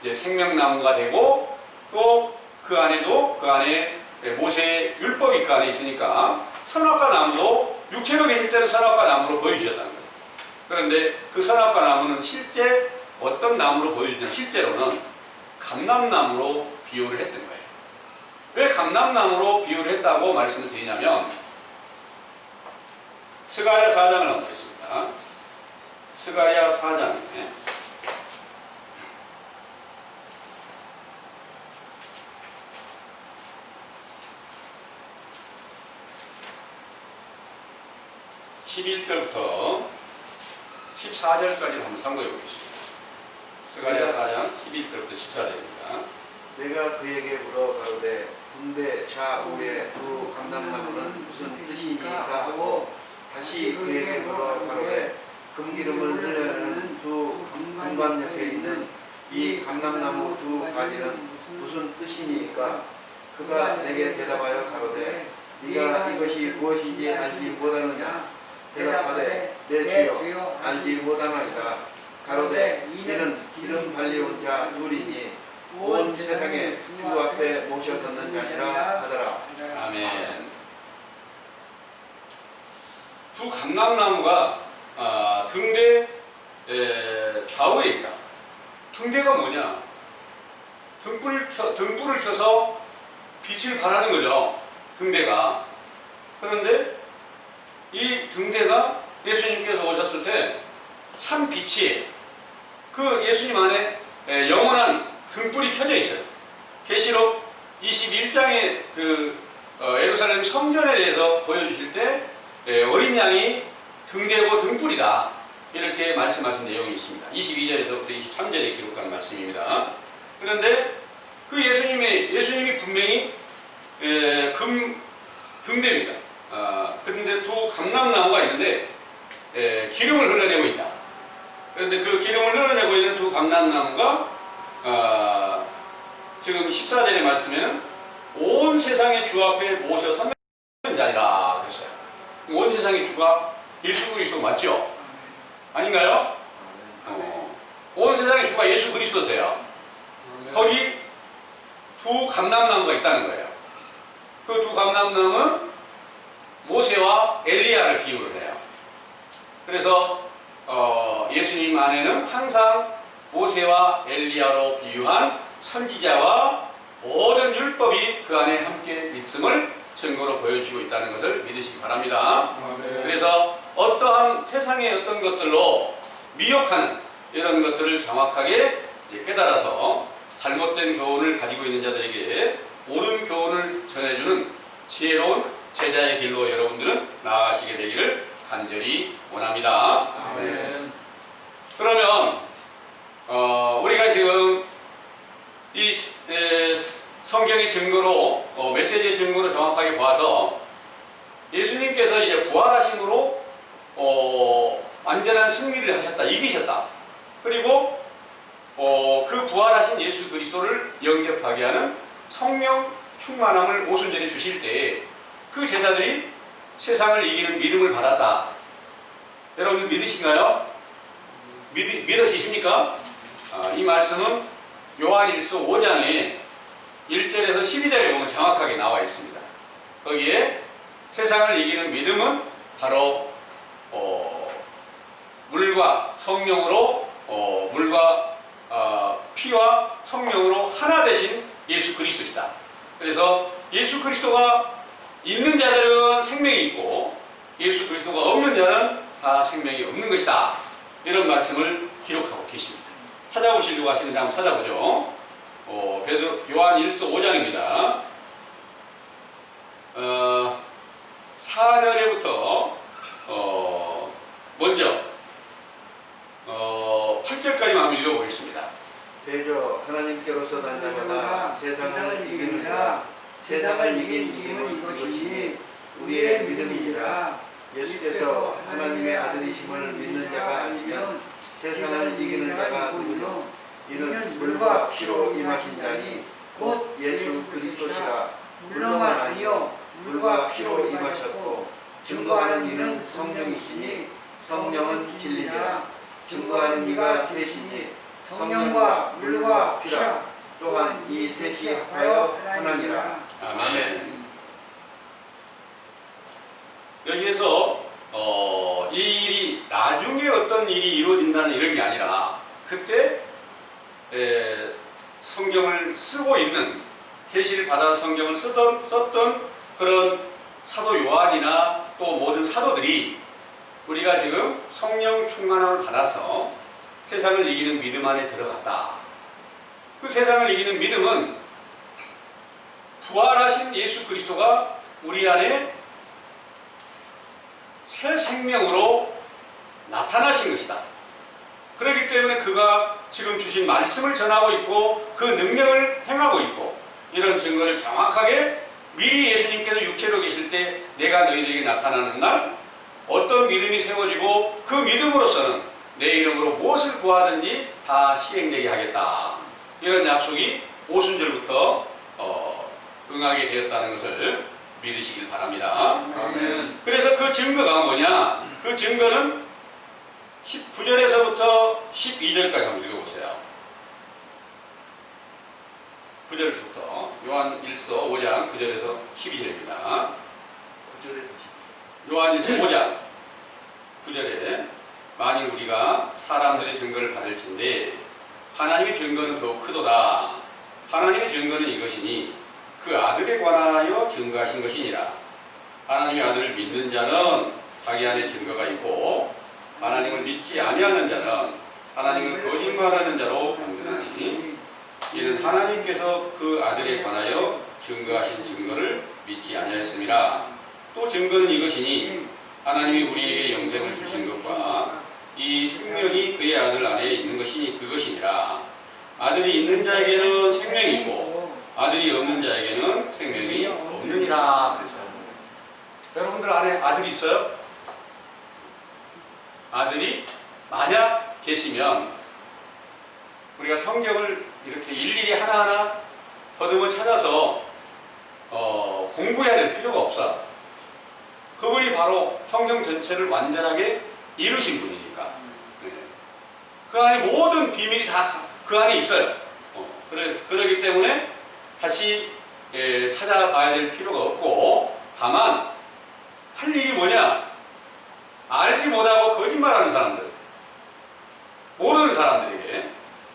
이제 생명나무가 되고 또 그 안에 모세의 율법이 그 안에 있으니까 선악과 나무도 육체로 계실 때는 선악과 나무로 보여주셨다는 거예요. 그런데 그 선악과 나무는 실제 어떤 나무로 보여주냐면 실제로는 감람나무로 비유를 했던 거예요. 왜 감람나무로 비유를 했다고 말씀을 드리냐면 스가랴 4장을 한번 보겠습니다. 스가랴 4장에 11절부터 14절까지 한번 참고해 보겠습니다. 스가랴 4장 11절부터 14절입니다. 내가 그에게 물어 가로되 군대 좌우에 두 감람나무는 무슨 뜻이니까 하고 다시 그에게 물어 가로되 금기름을 흘려내는 두 금관 옆에 있는 이 감람나무 두 가지는 무슨 뜻이니까 그가 내게 대답하여 가로되 네가 이것이 무엇인지 알지 못하느냐 대답하되 내 주여 알지 못하나이다. 가로되 이는 기름 발리온 자 둘이니 온 세상에 주 앞에 모셨었는 자니라 하더라. 아멘. 두 감람나무가 등대 좌우에 있다. 등대가 뭐냐? 등불을 켜서 빛을 발하는 거죠. 등대가. 그런데 이 등대가 예수님께서 오셨을 때 참 빛이 그 예수님 안에 영원한 등불이 켜져 있어요. 계시록 21장의 그 예루살렘 성전에 대해서 보여주실 때 어린 양이 등대고 등불이다 이렇게 말씀하신 내용이 있습니다. 22절에서부터 23절에 기록한 말씀입니다. 그런데 그 예수님이 분명히 등대입니다. 그런데 두 감람나무가 있는데 기름을 흘러내고 있다. 그런데 그 기름을 흘러내고 있는 두 감람나무가 지금 14절의 말씀에는 온 세상의 주 앞에 모셔 섰는 자니라 그랬어요. 온 세상의 주가 예수 그리스도 맞죠? 아닌가요? 온 세상의 주가 예수 그리스도세요. 거기 두 감람나무가 있다는 거예요. 그 두 감람나무는 모세와 엘리야를 비유를 해요. 그래서 예수님 안에는 항상 모세와 엘리야로 비유한 선지자와 모든 율법이 그 안에 함께 있음을 증거로 보여주고 있다는 것을 믿으시기 바랍니다. 그래서 어떠한 세상의 어떤 것들로 미혹하는 이런 것들을 정확하게 깨달아서 잘못된 교훈을 가지고 있는 자들에게 옳은 교훈을 전해주는 지혜로운 제자의 길로 여러분들은 나아가시게 되기를 간절히 원합니다. 아멘. 그러면 우리가 지금 이 성경의 증거로 메시지의 증거로 정확하게 보아서 예수님께서 이제 부활하심으로 완전한 승리를 하셨다, 이기셨다. 그리고 그 부활하신 예수 그리스도를 영접하게 하는 성령 충만함을 오순절에 주실 때 그 제자들이 세상을 이기는 믿음을 받았다. 여러분 믿으신가요? 믿으시십니까? 이 말씀은 요한일서 5장에 1절에서 12절에 보면 정확하게 나와 있습니다. 거기에 세상을 이기는 믿음은 바로 물과 성령으로 물과 피와 성령으로 하나 되신 예수 그리스도시다. 그래서 예수 그리스도가 있는 자들은 생명이 있고 예수 그리스도가 없는 자는 다 생명이 없는 것이다. 이런 말씀을 기록하고 계십니다. 찾아보시려고 하시는데 한번 찾아보죠. 요한 1서 5장입니다. 4절에부터 먼저 8절까지만 한번 읽어보겠습니다. 대저 하나님께로서 난 자마다 세상을 이기느니라. 세상을 이긴 이김은 이것이니 우리의 믿음이니라. 예수께서 하나님의 아들이심을 믿는 자가 아니면 세상을 이기는 자가 누구뇨? 이는 물과 피로 임하신 자니 곧 예수 그리스도시라. 물로만 아니요 물과 피로 임하셨고 증거하는 이는 성령이시니 성령은 진리니라. 증거하는 이가 셋이니 성령과 물과 피라. 또한 이 셋이 합하여 하나니라. 아멘. 여기에서 이 일이 나중에 어떤 일이 이루어진다는 이런 게 아니라 그때 성경을 쓰고 있는, 계시를 받아서 성경을 썼던 그런 사도 요한이나 또 모든 사도들이 우리가 지금 성령 충만함을 받아서 세상을 이기는 믿음 안에 들어갔다. 그 세상을 이기는 믿음은 부활하신 예수 그리스도가 우리 안에 새 생명으로 나타나신 것이다. 그렇기 때문에 그가 지금 주신 말씀을 전하고 있고 그 능력을 행하고 있고, 이런 증거를 정확하게 미리 예수님께서 육체로 계실 때 내가 너희들에게 나타나는 날 어떤 믿음이 세워지고 그 믿음으로서는 내 이름으로 무엇을 구하든지 다 시행되게 하겠다. 이런 약속이 오순절부터 응하게 되었다는 것을 믿으시길 바랍니다. 아멘. 그래서 그 증거가 뭐냐? 그 증거는 9절에서부터 12절까지 한번 읽어보세요. 9절부터 요한 1서 5장 9절에서 12절입니다. 9절에서 요한 1서 5장 9절에 만일 우리가 사람들의 증거를 받을진대 하나님의 증거는 더욱 크도다. 하나님의 증거는 이것이니 그 아들에 관하여 증거하신 것이니라. 하나님의 아들을 믿는 자는 자기 안에 증거가 있고 하나님을 믿지 아니하는 자는 하나님을 거짓말하는 자로判断하니 이는 하나님께서 그 아들에 관하여 증거하신 증거를 믿지 아니하였습니다. 또 증거는 이것이니 하나님이 우리에게 영생을 주신 것과 이 생명이 그의 아들 안에 있는 것이니 그것이니라. 아들이 있는 자에게는 생명이 있고 아들이 없는 자에게는 생명이 없느니라. 여러분들 안에 아들이 있어요? 아들이 만약 계시면 우리가 성경을 이렇게 일일이 하나하나 더듬어 찾아서 공부해야 될 필요가 없어. 그분이 바로 성경 전체를 완전하게 이루신 분이니까. 네. 그 안에 모든 비밀이 다 그 안에 있어요. 그렇기 때문에 다시 찾아봐야 될 필요가 없고, 다만 할 일이 뭐냐? 알지 못하고 거짓말하는 사람들, 모르는 사람들에게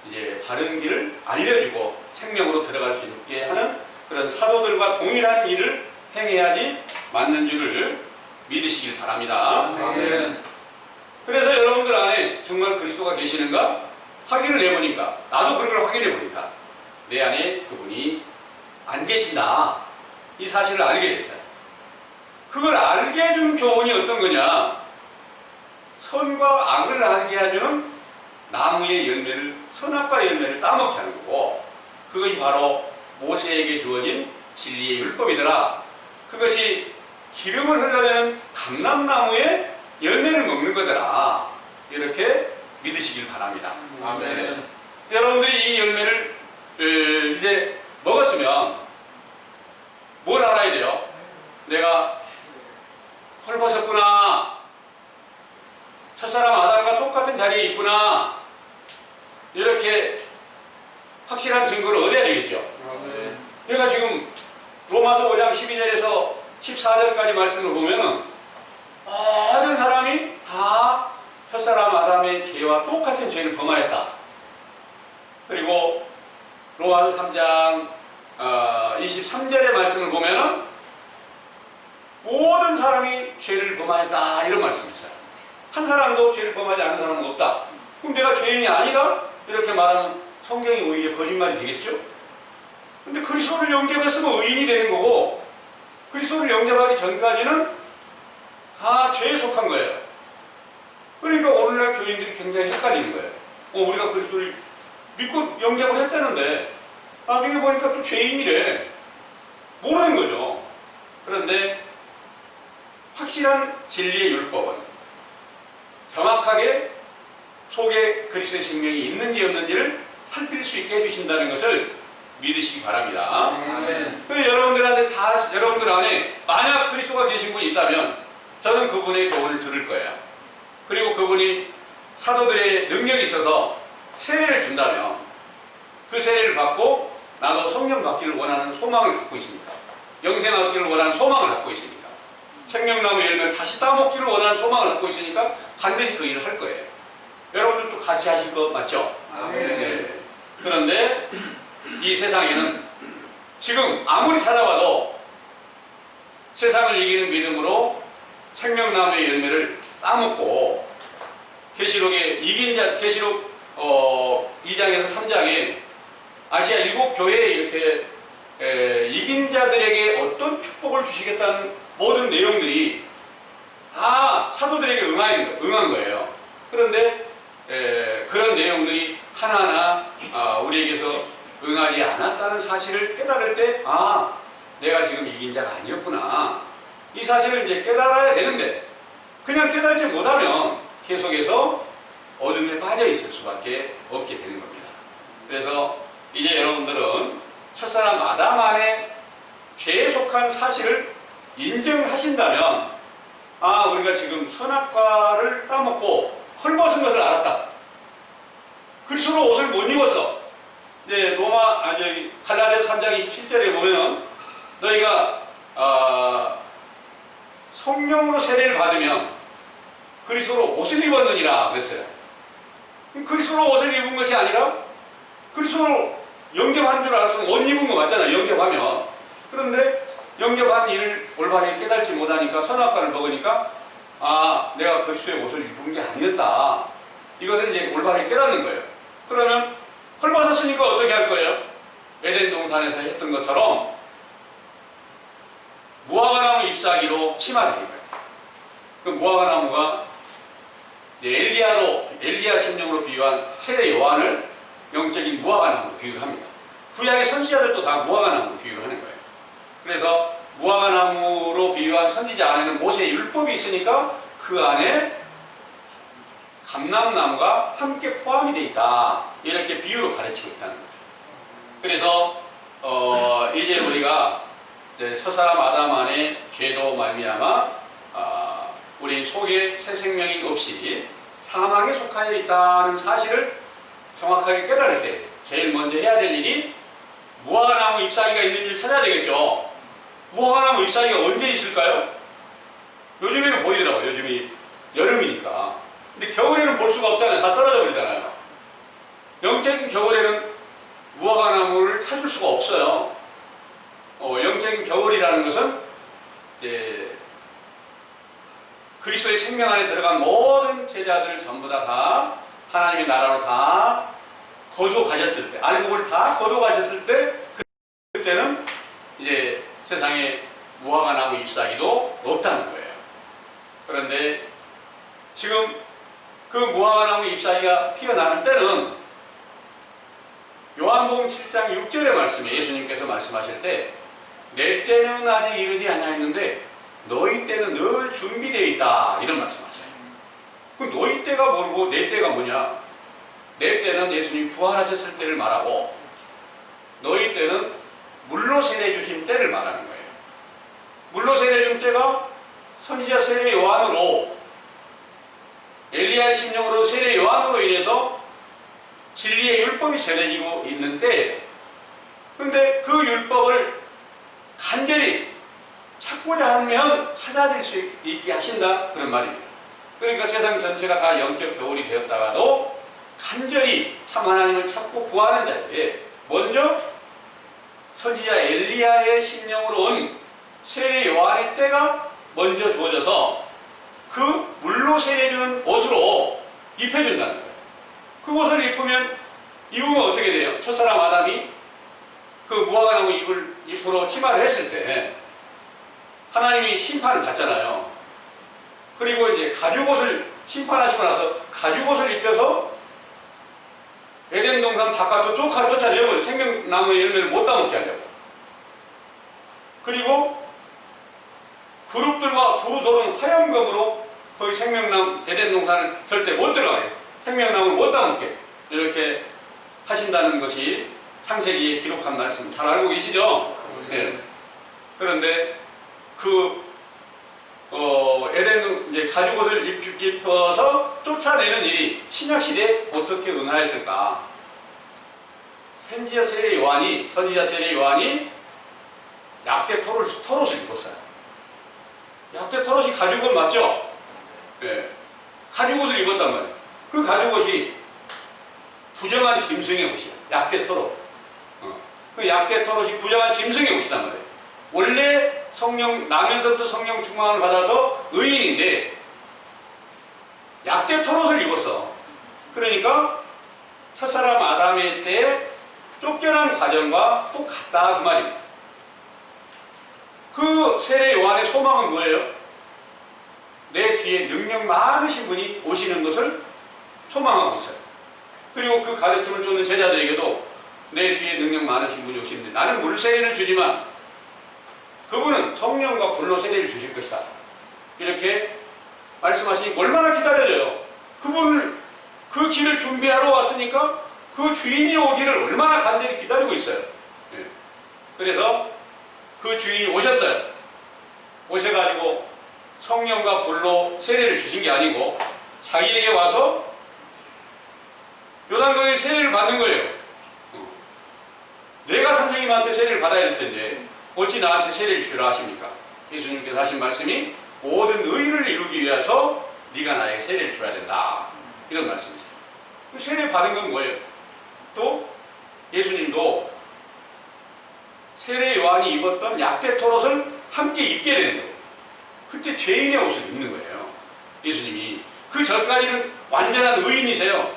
이제 바른 길을 알려주고 생명으로 들어갈 수 있게 하는 그런 사도들과 동일한 일을 행해야지 맞는 줄을 믿으시길 바랍니다. 아멘. 그래서 여러분들 안에 정말 그리스도가 계시는가 확인을 해보니까, 나도 그런 걸 확인해 보니까 내 안에 그분이 안 계신다, 이 사실을 알게 됐어요. 그걸 알게 해준 교훈이 어떤 거냐? 선과 악을 알게 해주는 나무의 열매를, 선악과의 열매를 따먹게 하는 거고, 그것이 바로 모세에게 주어진 진리의 율법이더라. 그것이 기름을 흘러내는 감람나무의 열매를 먹는 거더라. 이렇게 믿으시길 바랍니다. 아멘. 여러분들이 이 열매를 이제 먹었으면 뭘 알아야 돼요? 내가 헐벗었구나, 첫사람 아담과 똑같은 자리에 있구나, 이렇게 확실한 증거를 얻어야 되겠죠. 아멘. 내가 지금 로마서 5장 12절에서 14절까지 말씀을 보면은 모든 사람이 다 첫사람 아담의 죄와 똑같은 죄를 범하였다. 그리고 로마서 3장 23절의 말씀을 보면은 모든 사람이 죄를 범하였다, 이런 말씀이 있어요. 한 사람도 죄를 범하지 않는 사람은 없다. 그럼 내가 죄인이 아니다? 이렇게 말하면 성경이 오히려 거짓말이 되겠죠? 근데 그리스도를 영접했으면 의인이 되는 거고, 그리스도를 영접하기 전까지는 다 죄에 속한 거예요. 그러니까 오늘날 교인들이 굉장히 헷갈리는 거예요. 우리가 그리스도를 믿고 영접을 했다는데 나중에 보니까 또 죄인이래. 모르는 거죠. 그런데 확실한 진리의 율법은 정확하게 속에 그리스도의 생명이 있는지 없는지를 살필 수 있게 해주신다는 것을 믿으시기 바랍니다. 아멘. 여러분들 안에 만약 그리스도가 계신 분이 있다면 저는 그분의 교훈을 들을 거예요. 그리고 그분이 사도들의 능력이 있어서 세례를 준다면 그 세례를 받고 나도 성령 받기를 원하는 소망을 갖고 있으니까, 영생 얻기를 원하는 소망을 갖고 있으니까, 생명나무 열매를 다시 따먹기를 원하는 소망을 갖고 있으니까 반드시 그 일을 할 거예요. 여러분들도 같이 하실 거 맞죠? 아멘. 네. 그런데 이 세상에는 지금 아무리 찾아봐도 세상을 이기는 믿음으로 생명나무의 열매를 따먹고 계시록의 계시록 2장에서 3장에 아시아 7교회에 이렇게 이긴 자들에게 어떤 축복을 주시겠다는 모든 내용들이 다 사도들에게 응한 거예요. 그런데 그런 내용들이 하나하나 우리에게서 응하지 않았다는 사실을 깨달을 때, 내가 지금 이긴 자가 아니었구나. 이 사실을 이제 깨달아야 되는데, 그냥 깨달지 못하면 계속해서 어둠에 빠져 있을 수밖에 없게 되는 겁니다. 그래서 이제 여러분들은 첫사람 아담 안에 죄에 속한 사실을 인정하신다면, 우리가 지금 선악과를 따먹고 헐벗은 것을 알았다. 그리스도로 옷을 못 입었어. 이제 갈라디아서 3장 27절에 보면 너희가 성령으로 세례를 받으면 그리스도로 옷을 입었느니라 그랬어요. 그리스도로 옷을 입은 것이 아니라 그리스도로 영접한 줄 알았으면 옷 입은 거 맞잖아요. 영접하면. 그런데 영접한 일을 올바르게 깨달지 못하니까 선악과를 먹으니까 내가 그리스도의 옷을 입은 게 아니었다. 이것을 이제 올바르게 깨닫는 거예요. 그러면 헐벗었으니까 어떻게 할 거예요? 에덴 동산에서 했던 것처럼 무화과나무 잎사귀로 치마를 해요. 그 무화과나무가 엘리야 심령으로 비유한 세례 요한을 영적인 무화과나무로 비유를 합니다. 구약의 선지자들도 다 무화과나무로 비유를 하는 거예요. 그래서 무화과나무로 비유한 선지자 안에는 모세의 율법이 있으니까 그 안에 감람나무가 함께 포함이 되어 있다. 이렇게 비유로 가르치고 있다는 거죠. 그래서 이제 우리가 첫사람 아담 안에 죄로 말미암아 우리 속에 새 생명이 없이 사망에 속하여 있다는 사실을 정확하게 깨달을 때 제일 먼저 해야 될 일이 무화과나무 잎사귀가 있는지를 찾아야 되겠죠. 무화과나무 잎사귀가 언제 있을까요? 요즘에는 보이더라고요. 요즘이 여름이니까. 근데 겨울에는 볼 수가 없잖아요. 다 떨어져 버리잖아요. 영적인 겨울에는 무화과나무를 찾을 수가 없어요. 영적인 겨울이라는 것은 그리스도의 생명 안에 들어간 모든 제자들 전부 다 하나님의 나라로 다 거두어 가셨을 때, 알곡을 다 거두어 가셨을 때, 그때는 이제 세상에 무화과나무 잎사귀도 없다는 거예요. 그런데 지금 그 무화과나무 잎사귀가 피어나는 때는 요한복음 7장 6절의 말씀에 예수님께서 말씀하실 때 내 때는 아직 이르지 아니하였는데 너희 때는 늘 준비되어 있다 이런 말씀하세요. 그럼 너희 때가 뭐고 내 때가 뭐냐? 내 때는 예수님이 부활하셨을 때를 말하고 너희 때는 물로 세례 주신 때를 말하는 거예요. 물로 세례 준 때가 선지자 세례 요한으로 엘리야의 심령으로 세례 요한으로 인해서 진리의 율법이 전해지고 있는 때, 근데 그 율법을 간절히 찾고자 하면 찾아낼 수 있게 하신다 그런 말입니다. 그러니까 세상 전체가 다 영적 겨울이 되었다가도 간절히 참 하나님을 찾고 구하는 자에게 먼저 선지자 엘리야의 심령으로 온 세례 요한의 때가 먼저 주어져서 그 물로 세례주는 옷으로 입혀준다는 거예요. 그 옷을 입으면 어떻게 돼요? 첫사람 아담이 그 무화과나무 잎으로 치마를 했을 때 하나님이 심판을 받잖아요. 그리고 이제 가죽옷을 심판하시고 나서 가죽옷을 입혀서 에덴 동산 바깥으로 쫓아내고 생명나무의 열매를 못 따먹게 하려고. 그리고 그룹들과 두루 도는 화염검으로 거기 생명나무 에덴 동산을 절대 못 들어가요. 생명나무를 못 따먹게 이렇게 하신다는 것이 창세기에 기록한 말씀 잘 알고 계시죠? 네. 그런데 에덴 이제 가죽옷을 입혀서 쫓아내는 일이 신약 시대에 어떻게 응하였을까? 선지자 세례 요한이 약대 털옷을 입었어요. 약대 털옷이 가죽옷 맞죠? 네. 가죽옷을 입었단 말이에요. 그 가죽옷이 부정한 짐승의 옷이야. 약대 털옷. 그 약대 토롯이 부정한 짐승의 옷이단 말이에요. 원래 성령, 나면서부터 성령 충만을 받아서 의인인데 약대 토롯을 입었어. 그러니까 첫사람 아담의 때 쫓겨난 과정과 똑같다 그 말입니다. 그 세례 요한의 소망은 뭐예요? 내 뒤에 능력 많으신 분이 오시는 것을 소망하고 있어요. 그리고 그 가르침을 쫓는 제자들에게도 내 뒤에 능력 많으신 분이 오시는데 나는 물 세례를 주지만 그분은 성령과 불로 세례를 주실 것이다. 이렇게 말씀하시니 얼마나 기다려져요. 그분을 그 길을 준비하러 왔으니까 그 주인이 오기를 얼마나 간절히 기다리고 있어요. 예. 그래서 그 주인이 오셨어요. 오셔가지고 성령과 불로 세례를 주신 게 아니고 자기에게 와서 요단강에 세례를 받는 거예요. 내가 선생님한테 세례를 받아야 될 텐데 어찌 나한테 세례를 주라 하십니까? 예수님께서 하신 말씀이 모든 의를 이루기 위해서 네가 나에게 세례를 줘야 된다. 이런 말씀이세요. 세례 받은 건 뭐예요? 또 예수님도 세례 요한이 입었던 약대 토롯을 함께 입게 되는 거예요. 그때 죄인의 옷을 입는 거예요. 예수님이. 그 전까지는 완전한 의인이세요.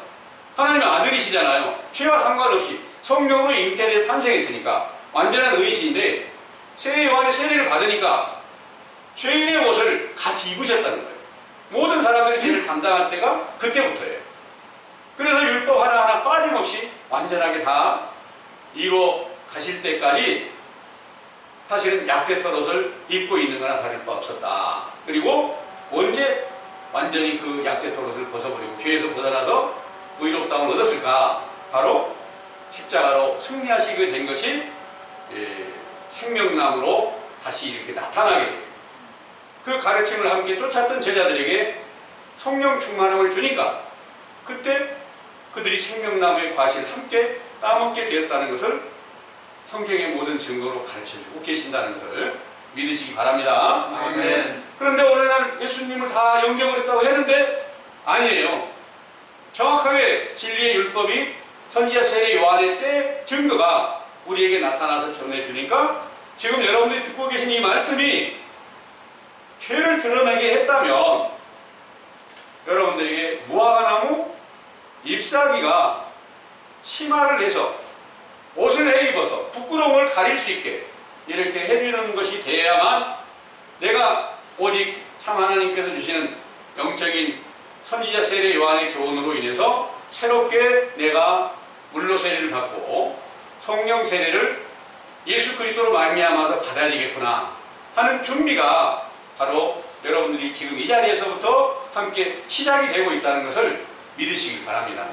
하나님의 아들이시잖아요. 죄와 상관없이 성령으로 잉태되어 탄생했으니까 완전한 의인이신데 세례 요한의 세례를 받으니까 죄인의 옷을 같이 입으셨다는 거예요. 모든 사람들의 죄를 담당할 때가 그때부터예요. 그래서 율법 하나하나 빠짐없이 완전하게 다 이루어 가실 때까지 사실은 약대 털옷을 입고 있는 거나 다를 바 없었다. 그리고 언제 완전히 그 약대 털옷을 벗어버리고 죄에서 벗어나서 의롭다움을 얻었을까? 바로 십자가로 승리하시게 된 것이 생명나무로 다시 이렇게 나타나게 돼요. 그 가르침을 함께 쫓았던 제자들에게 성령 충만함을 주니까 그때 그들이 생명나무의 과실을 함께 따먹게 되었다는 것을 성경의 모든 증거로 가르쳐주고 계신다는 것을 믿으시기 바랍니다. 아멘. 그런데 오늘날 예수님을 다 영접을 했다고 했는데 아니에요. 정확하게 진리의 율법이 선지자 세례 요한의 때 증거가 우리에게 나타나서 전해주니까 지금 여러분들이 듣고 계신 이 말씀이 죄를 드러내게 했다면 여러분들에게 무화과나무 잎사귀가 치마를 해서 옷을 해 입어서 부끄러움을 가릴 수 있게 이렇게 해주는 것이 돼야만 내가 오직 참 하나님께서 주시는 영적인 선지자 세례 요한의 교훈으로 인해서 새롭게 내가 물로 세례를 받고 성령 세례를 예수 그리스도로 말미암아서 받아야 되겠구나 하는 준비가 바로 여러분들이 지금 이 자리에서부터 함께 시작이 되고 있다는 것을 믿으시기 바랍니다.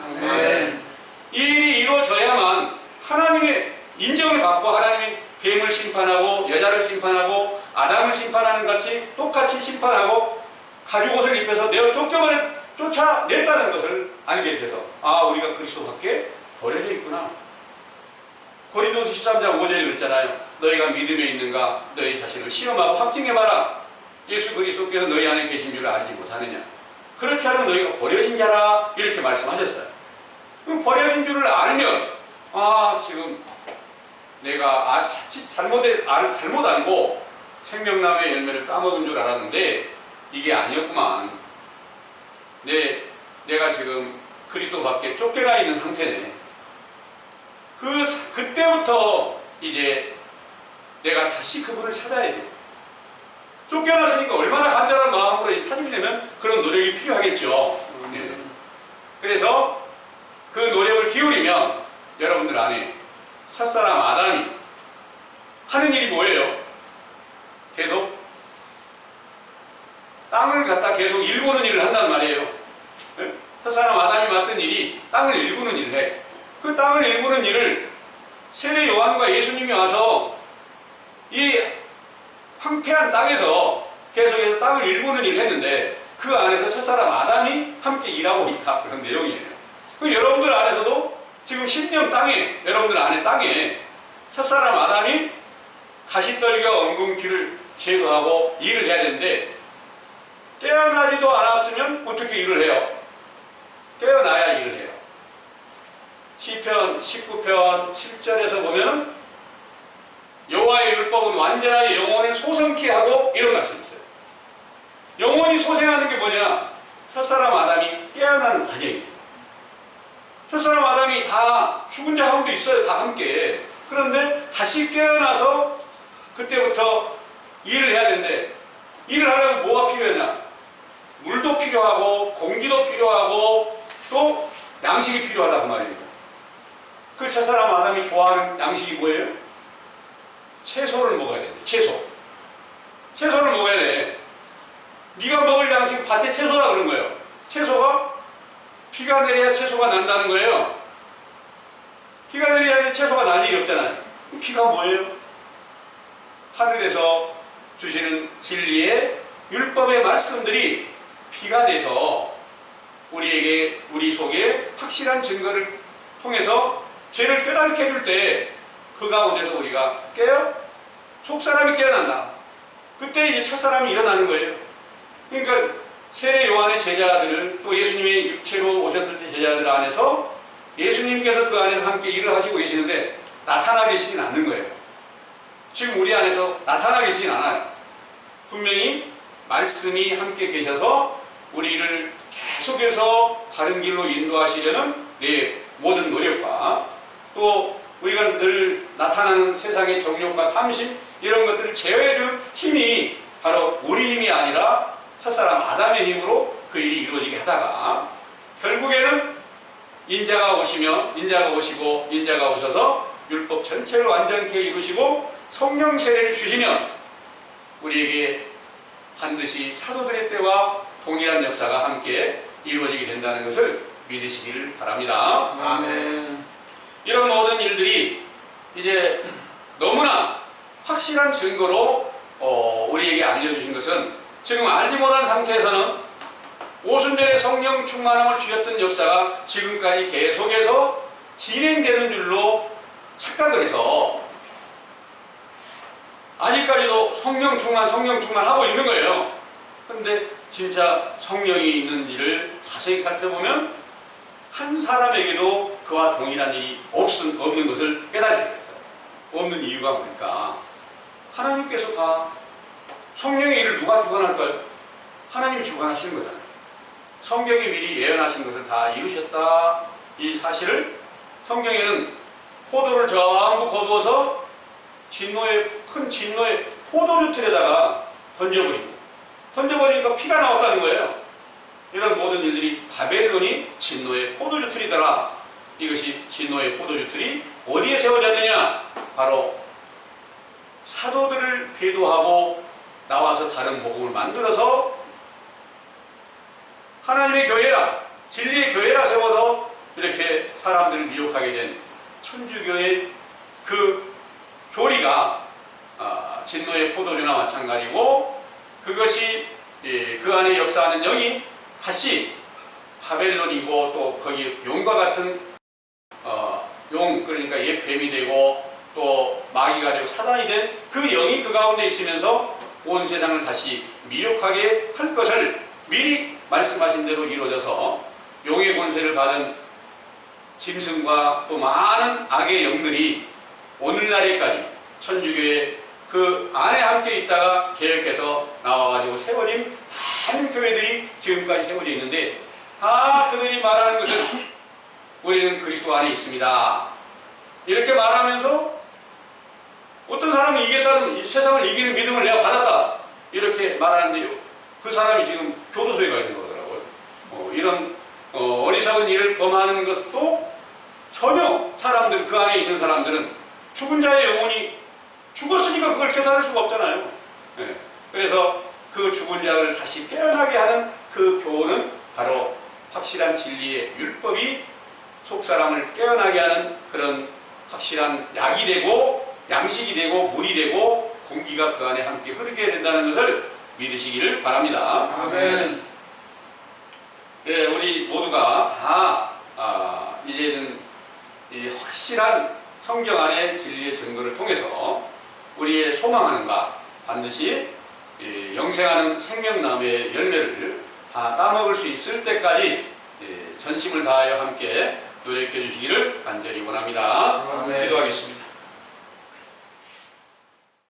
이 일이 이루어져야만 하나님의 인정을 받고 하나님이 뱀을 심판하고 여자를 심판하고 아담을 심판하는 같이 똑같이 심판하고 가죽옷을 입혀서 내어 쫓아냈다는 것을 알게 돼서 아 우리가 그리스도밖에 버려져 있구나. 고린도서 13장 5절에 그랬잖아요. 너희가 믿음에 있는가 너희 자신을 시험하고 확증해봐라. 예수 그리스도께서 너희 안에 계신 줄을 알지 못하느냐. 그렇지 않으면 너희가 버려진 자라 이렇게 말씀하셨어요. 그럼 버려진 줄을 알면 아 지금 내가 잘못 알고 생명나무의 열매를 따먹은 줄 알았는데 이게 아니었구만. 내가 지금 그리스도 밖에 쫓겨나 있는 상태네. 그때부터 이제 내가 다시 그분을 찾아야 돼. 쫓겨났으니까 얼마나 간절한 마음으로 찾으려면 그런 노력이 필요하겠죠. 네. 그래서 그 노력을 기울이면 여러분들 안에 첫사람 아담이 하는 일이 뭐예요? 계속 땅을 갖다 계속 일구는 일을 한단 말이에요. 네? 첫사람 아담이 맡은 일이 땅을 일구는 일을 해. 그 땅을 일구는 일을 세례 요한과 예수님이 와서 이 황폐한 땅에서 계속해서 땅을 일구는 일을 했는데 그 안에서 첫사람 아담이 함께 일하고 있다. 그런 내용이에요. 여러분들 안에서도 지금 심령 땅에 여러분들 안에 땅에 첫사람 아담이 가시떨기와 엉겅퀴를 제거하고 일을 해야 되는데 깨어나지도 않았으면 어떻게 일을 해요? 깨어나야 일을 해요. 시편 19편 7절에서 보면 여호와의 율법은 완전하게 영혼을 소성케 하고 이런 말씀이 있어요. 영혼이 소생하는 게 뭐냐? 첫사람 아담이 깨어나는 과정이죠. 첫사람 아담이 다 죽은 자 가운데 있어요. 다 함께. 그런데 다시 깨어나서 그때부터 일을 해야 되는데, 일을 하려면 뭐가 필요하냐? 물도 필요하고 공기도 필요하고 또 양식이 필요하다고 말입니다. 그 첫사람 아담이 좋아하는 양식이 뭐예요? 채소를 먹어야 돼. 채소를 먹어야 돼. 네가 먹을 양식은 밭의 채소라 그런 거예요. 채소가 비가 내려야 채소가 난다는 거예요. 비가 내려야 채소가 날 일이 없잖아요. 비가 뭐예요? 하늘에서 주시는 진리의 율법의 말씀들이 비가 돼서 우리에게, 우리 속에 확실한 증거를 통해서 죄를 깨닫게 해줄 때 그 가운데서 우리가 속사람이 깨어난다. 그때 이제 첫사람이 일어나는 거예요. 그러니까 세례 요한의 제자들을, 또 예수님의 육체로 오셨을 때 제자들 안에서 예수님께서 그 안에서 함께 일을 하시고 계시는데 나타나 계시진 않는 거예요. 지금 우리 안에서 나타나 계시진 않아요. 분명히 말씀이 함께 계셔서 우리를 계속해서 바른 길로 인도하시려는 내 모든 노력과 또 우리가 늘 나타나는 세상의 정욕과 탐심 이런 것들을 제어해줄 힘이 바로 우리 힘이 아니라 첫사람 아담의 힘으로 그 일이 이루어지게 하다가 결국에는 인자가 오시고 인자가 오셔서 율법 전체를 완전케 이루시고 성령 세례를 주시면 우리에게 반드시 사도들의 때와 동일한 역사가 함께 이루어지게 된다는 것을 믿으시기를 바랍니다. 아멘. 이런 모든 일들이 이제 너무나 확실한 증거로 우리에게 알려주신 것은 지금 알지 못한 상태에서는 오순절에 성령 충만함을 주셨던 역사가 지금까지 계속해서 진행되는 줄로 착각을 해서 아직까지도 성령 충만 하고 있는 거예요. 그런데 진짜 성령이 있는 일을 자세히 살펴보면 한 사람에게도 그와 동일한 일이 없는 것을 깨달을 수가 있어요. 없는 이유가 뭐니까 하나님께서 다 성령의 일을 누가 주관할까요? 하나님이 주관하시는 거잖아요. 성경이 미리 예언하신 것을 다 이루셨다. 이 사실을 성경에는 포도를 전부 거두어서 큰 진노의 포도주 틀에다가 던져버리니까 피가 나왔다는 거예요. 이런 모든 일들이 바벨론이 진노의 포도주 틀이더라. 이것이 진노의 포도주 틀이 어디에 세워졌느냐? 바로 사도들을 배도하고 나와서 다른 복음을 만들어서 하나님의 교회라, 진리의 교회라 세워서 이렇게 사람들을 미혹하게 된 천주교의 그 교리가 진노의 포도주나 마찬가지고, 그것이 그 안에 역사하는 영이 다시 바벨론이고 또 거기 용과 같은 용, 그러니까 옛 뱀이 되고 또 마귀가 되고 사단이 된 그 영이 그 가운데 있으면서 온 세상을 다시 미혹하게 할 것을 미리 말씀하신 대로 이루어져서 용의 권세를 받은 짐승과 또 많은 악의 영들이 오늘날에까지 천주교의 그 안에 함께 있다가 개혁해서 나와가지고 세워진 많은 교회들이 지금까지 세워져 있는데, 그들이 말하는 것은 우리는 그리스도 안에 있습니다. 이렇게 말하면서 어떤 사람이 이겼다는, 이 세상을 이기는 믿음을 내가 받았다 이렇게 말하는데 그 사람이 지금 교도소에 가 있는 거더라고요. 이런 어리석은 일을 범하는 것도 전혀 사람들, 그 안에 있는 사람들은 죽은 자의 영혼이 죽었으니까 그걸 깨달을 수가 없잖아요. 그래서 그 죽은 자를 다시 깨어나게 하는 그 교훈은 바로 확실한 진리의 율법이 속사람을 깨어나게 하는 그런 확실한 약이 되고 양식이 되고 물이 되고 공기가 그 안에 함께 흐르게 된다는 것을 믿으시기를 바랍니다. 아멘. 네, 우리 모두가 다 이제는 이 확실한 성경 안의 진리의 증거를 통해서 우리의 소망하는 바, 반드시 영생하는 생명나무의 열매를 다 따먹을 수 있을 때까지 전심을 다하여 함께 노력해 주시기를 간절히 원합니다. 아멘. 기도하겠습니다.